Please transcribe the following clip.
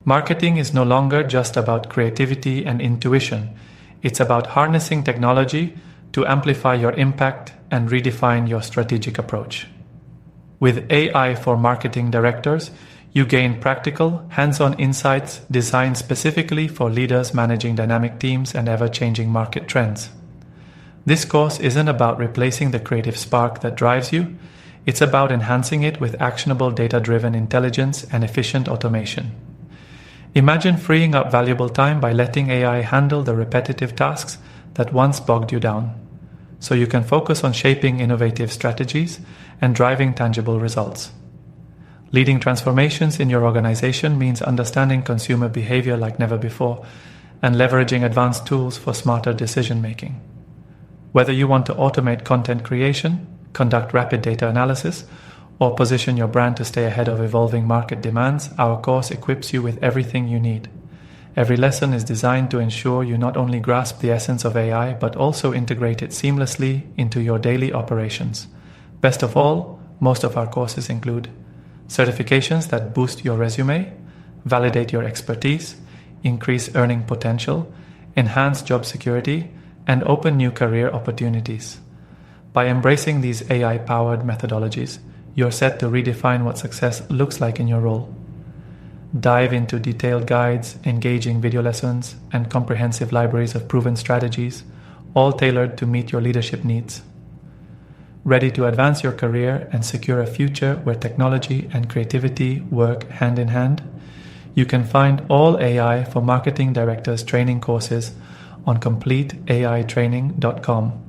Marketing is no longer just about creativity and intuition. It's about harnessing technology to amplify your impact and redefine your strategic approach. With AI for marketing directors, you gain practical, hands-on insights designed specifically for leaders managing dynamic teams and ever-changing market trends. This course isn't about replacing the creative spark that drives you. It's about enhancing it with actionable data-driven intelligence and efficient automation. Imagine freeing up valuable time by letting AI handle the repetitive tasks that once bogged you down, so you can focus on shaping innovative strategies and driving tangible results. Leading transformations in your organization means understanding consumer behavior like never before and leveraging advanced tools for smarter decision-making. Whether you want to automate content creation, conduct rapid data analysis, or position your brand to stay ahead of evolving market demands, our course equips you with everything you need. Every lesson is designed to ensure you not only grasp the essence of AI, but also integrate it seamlessly into your daily operations. Best of all, most of our courses include certifications that boost your resume, validate your expertise, increase earning potential, enhance job security, and open new career opportunities. By embracing these AI-powered methodologies, you're set to redefine what success looks like in your role. Dive into detailed guides, engaging video lessons, and comprehensive libraries of proven strategies, all tailored to meet your leadership needs. Ready to advance your career and secure a future where technology and creativity work hand in hand? You can find all AI for marketing directors training courses on CompleteAItraining.com.